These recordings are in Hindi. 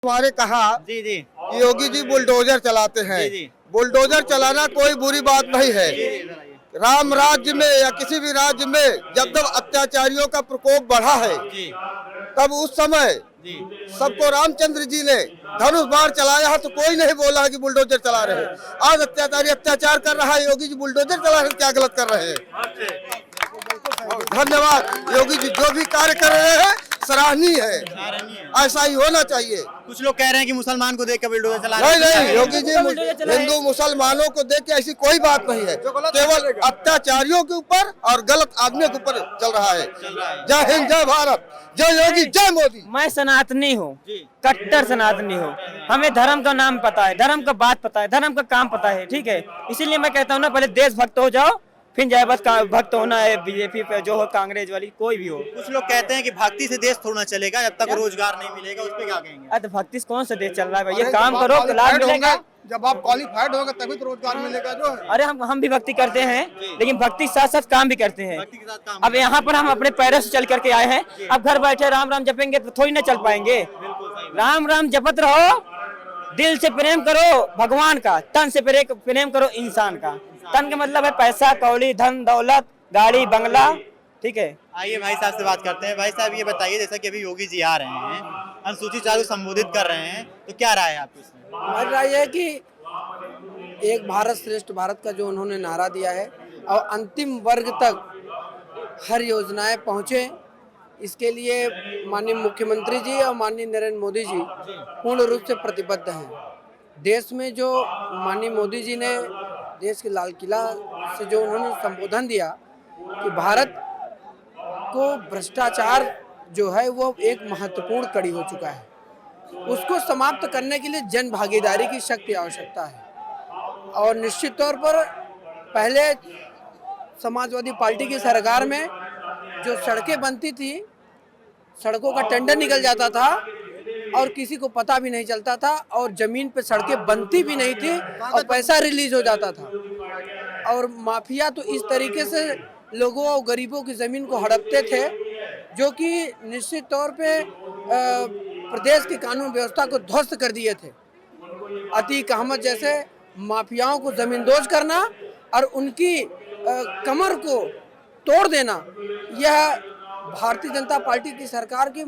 हमारे कहा जी जी कि योगी जी बुलडोजर चलाते हैं। जी, जी। बुलडोजर चलाना कोई बुरी बात नहीं है। राम राज्य में या किसी भी राज्य में जब अत्याचारियों का प्रकोप बढ़ा है, जी तब उस समय जी सबको रामचंद्र जी ने धनुष बाण चलाया है, तो कोई नहीं बोला कि बुलडोजर चला रहे हैं। आज अत्याचारी अत्याचार कर रहा है, योगी जी बुलडोजर चला रहे हैं, क्या गलत कर रहे हैं? धन्यवाद। योगी जी जो भी कार्य कर रहे हैं सराहनीय है, ऐसा ही होना चाहिए। कुछ लोग कह रहे हैं कि मुसलमान को देख के बुलडोजर चला नहीं रहे हैं। नहीं, योगी जी हिंदू मुसलमानों को देख के ऐसी कोई बात नहीं है, केवल अत्याचारियों के ऊपर और गलत आदमियों के ऊपर चल रहा है। जय हिंद, जय भारत, जय योगी, जय मोदी। मैं सनातनी हूँ, कट्टर सनातनी हूँ। हमें धर्म का नाम पता है, धर्म का बात पता है, धर्म का काम पता है, ठीक है। इसीलिए मैं कहता हूँ ना, पहले देशभक्त हो जाओ, फिर जाए बस भक्त होना है बीजेपी पे जो हो, कांग्रेस वाली कोई भी हो। कुछ लोग कहते हैं कि भक्ति से देश थोड़ा चलेगा, जब तक रोजगार नहीं मिलेगा। उस पे क्या कहेंगे? अरे भक्ति से कौन सा देश चल रहा है भाई? ये काम करो, लाभ मिलेगा। जब आप क्वालिफाइड होगा तभी तो रोजगार मिलेगा। जो है अरे हम भी भक्ति करते हैं, लेकिन भक्ति साथ साथ काम भी करते हैं। भक्ति के साथ काम। अब यहाँ पर हम अपने पैरों से चल करके आए हैं, अब घर बैठे राम राम जपेंगे तो थोड़ी ना चल पाएंगे। राम राम जपत रहो, दिल से प्रेम करो भगवान का, तन से प्रेम करो इंसान का। तन का मतलब है पैसा कौड़ी, धन दौलत, गाड़ी बंगला, ठीक है। आइए भाई साहब से बात करते हैं। भाई साहब ये बताइए, जैसा कि अभी योगी जी आ रहे हैं, अनुसूचित जाति संबोधित कर रहे हैं, तो क्या राय है आपकी इसमें? हमारी राय है कि एक भारत श्रेष्ठ भारत का जो उन्होंने नारा दिया है और अंतिम वर्ग तक हर योजनाएं पहुंचे, इसके लिए माननीय मुख्यमंत्री जी और माननीय नरेंद्र मोदी जी पूर्ण रूप से प्रतिबद्ध हैं। देश में जो माननीय मोदी जी ने देश के लाल किला से जो उन्होंने संबोधन दिया कि भारत को भ्रष्टाचार जो है वो एक महत्वपूर्ण कड़ी हो चुका है, उसको समाप्त करने के लिए जन भागीदारी की शक्ति आवश्यकता है। और निश्चित तौर पर पहले समाजवादी पार्टी की सरकार में जो सड़कें बनती थी, सड़कों का टेंडर निकल जाता था और किसी को पता भी नहीं चलता था, और जमीन पे सड़कें बनती भी नहीं थी और पैसा रिलीज हो जाता था। और माफिया तो इस तरीके से लोगों और गरीबों की ज़मीन को हड़पते थे, जो कि निश्चित तौर पे प्रदेश की कानून व्यवस्था को ध्वस्त कर दिए थे। अतीक अहमद जैसे माफियाओं को ज़मींदोज करना और उनकी कमर को तोड़ देना, यह भारतीय जनता पार्टी की सरकार की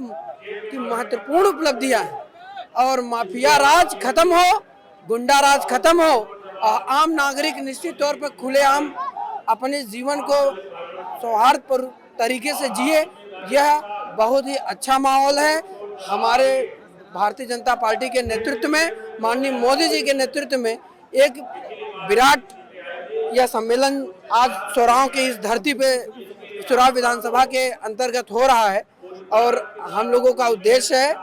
महत्वपूर्ण उपलब्धियां हैं। और माफिया राज खत्म हो, गुंडा राज खत्म हो, और आम नागरिक निश्चित तौर पर खुलेआम अपने जीवन को सौहार्दपूर्ण तरीके से जिए, यह बहुत ही अच्छा माहौल है। हमारे भारतीय जनता पार्टी के नेतृत्व में, माननीय मोदी जी के नेतृत्व में एक विराट यह सम्मेलन आज सोराव की इस धरती पे सोराव विधानसभा के अंतर्गत हो रहा है। और हम लोगों का उद्देश्य है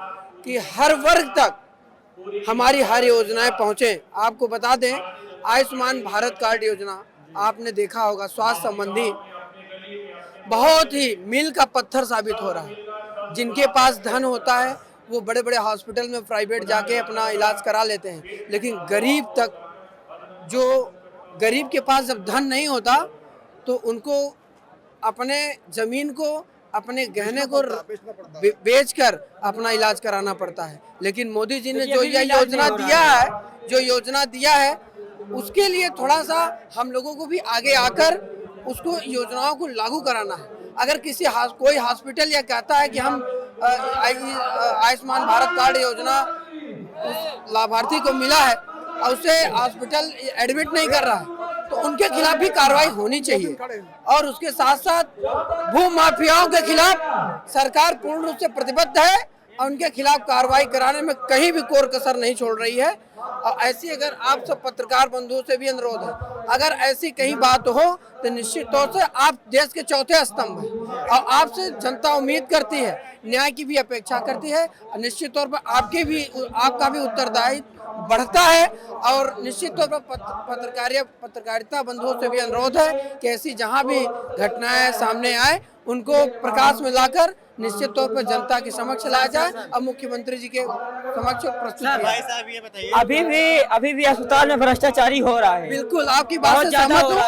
कि हर वर्ग तक हमारी हर योजनाएं पहुंचे। आपको बता दें, आयुष्मान भारत कार्ड योजना आपने देखा होगा, स्वास्थ्य संबंधी बहुत ही मील का पत्थर साबित हो रहा है। जिनके पास धन होता है वो बड़े बड़े हॉस्पिटल में प्राइवेट जाके अपना इलाज करा लेते हैं, लेकिन गरीब तक, जो गरीब के पास जब धन नहीं होता तो उनको अपने ज़मीन को, अपने गहने को बेचकर अपना इलाज कराना पड़ता है। लेकिन मोदी जी ने जो यह योजना दिया है, उसके लिए थोड़ा सा हम लोगों को भी आगे आकर उसको योजनाओं को लागू कराना है। अगर कोई हॉस्पिटल यह कहता है कि हम आयुष्मान भारत कार्ड योजना उस लाभार्थी को मिला है और उसे हॉस्पिटल एडमिट नहीं कर रहा है, तो उनके खिलाफ भी कार्रवाई होनी चाहिए। और उसके साथ साथ भू माफियाओं के खिलाफ सरकार पूर्ण रूप से प्रतिबद्ध है और उनके खिलाफ कार्रवाई कराने में कहीं भी कोर कसर नहीं छोड़ रही है। और ऐसी, अगर आप सब पत्रकार बंधुओं से भी अनुरोध है, अगर ऐसी कहीं बात हो तो निश्चित तौर से आप देश के चौथे स्तंभ हैं और आपसे जनता उम्मीद करती है, न्याय की भी अपेक्षा करती है। निश्चित तौर पर आपका भी उत्तरदायित्व बढ़ता है। और निश्चित तौर पर पत्रकारिता बंधुओं से भी अनुरोध है कि ऐसी जहां भी घटनाएं सामने आए उनको प्रकाश में लाकर निश्चित तौर पर जनता के समक्ष लाया जाए और मुख्यमंत्री जी के समक्ष प्रस्तुत किया भाई जाए। साहब ये बताइए, अभी भी अस्पताल में भ्रष्टाचारी हो रहा है। बिल्कुल आपकी बात से सहमत हूँ,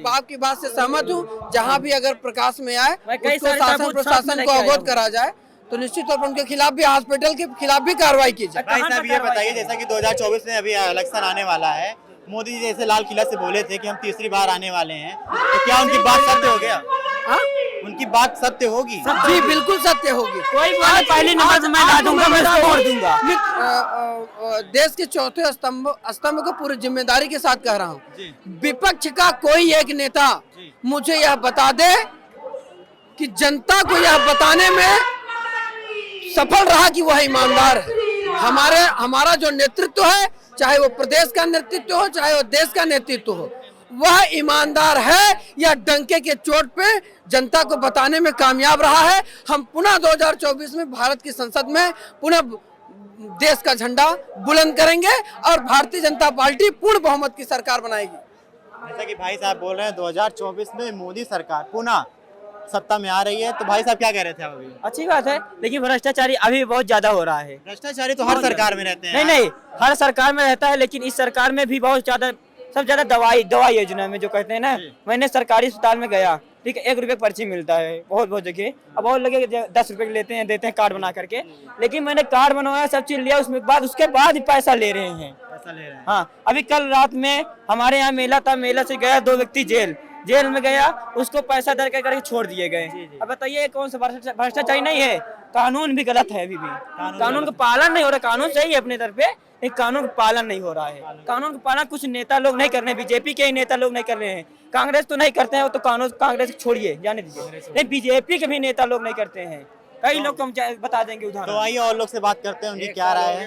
आपकी बात से सहमत हूँ। जहाँ भी अगर प्रकाश में आए उसको शासन प्रशासन को अवगत करा जाए। तो निश्चित तौर पर उनके खिलाफ भी, हॉस्पिटल के खिलाफ भी कार्रवाई की जाए। भाई साहब ये बताइए, जैसा कि 2024 में अभी इलेक्शन आने वाला है, मोदी जी जैसे लाल किला से बोले थे कि हम तीसरी बार आने वाले हैं, तो क्या उनकी बात सत्य हो गया? हाँ? उनकी बात सत्य होगी? जी बिल्कुल सत्य होगी। कोई बोले पहले नंबर से मैं ला दूंगा, मैं इसको वोट दूंगा। देश के चौथे स्तंभ को पूरी जिम्मेदारी के साथ कह रहा हूँ, विपक्ष का कोई एक नेता मुझे यह बता दे कि जनता को यह बताने में सफल रहा कि वह ईमानदार है। हमारा जो नेतृत्व है, चाहे वो प्रदेश का नेतृत्व हो, चाहे वो देश का नेतृत्व हो, वह ईमानदार है या डंके के चोट पे जनता को बताने में कामयाब रहा है। हम पुनः 2024 में भारत की संसद में पुनः देश का झंडा बुलंद करेंगे और भारतीय जनता पार्टी पूर्ण बहुमत की सरकार बनाएगी। जैसा कि भाई साहब बोल रहे हैं 2024 में मोदी सरकार पुनः सत्ता में आ रही है, तो भाई साहब क्या कह रहे थे अभी? अच्छी बात है, लेकिन भ्रष्टाचारी अभी बहुत ज्यादा हो रहा है। भ्रष्टाचारी तो हर सरकार में रहते हैं। नहीं, हर सरकार में रहता है, लेकिन इस सरकार में भी बहुत ज्यादा, सब ज्यादा दवा योजना में जो कहते हैं ना, मैंने सरकारी अस्पताल में गया, ठीक है, 1 रुपए पर्ची मिलता है बहुत जगह, अब बहुत लगे 10 रुपए लेते हैं, देते हैं कार्ड बना करके, लेकिन मैंने कार्ड बनवाया, सब चीज लिया, उसके बाद ही पैसा ले रहे हैं। हाँ, अभी कल रात में हमारे यहाँ मेला था, मेला से गया 2 व्यक्ति जेल में गया, उसको पैसा दर करके छोड़ दिए गए। अब बताइए कौन सा भ्रष्टाचारी नहीं है? कानून भी गलत है, अभी भी कानून का पालन नहीं हो रहा। कानून सही है अपने तरफ पे, एक कानून का पालन नहीं हो रहा है। कानून का पालन कुछ नेता लोग नहीं कर रहे हैं, बीजेपी के ही नेता लोग नहीं कर रहे हैं, कांग्रेस तो नहीं करते हैं, वो तो कानून कांग्रेस छोड़िए, जाने दीजिए, नहीं बीजेपी के भी नेता लोग नहीं करते हैं। कई लोग को हम बता देंगे उदाहरण। तो आइए और लोग से बात करते हैं, उनकी क्या राय है।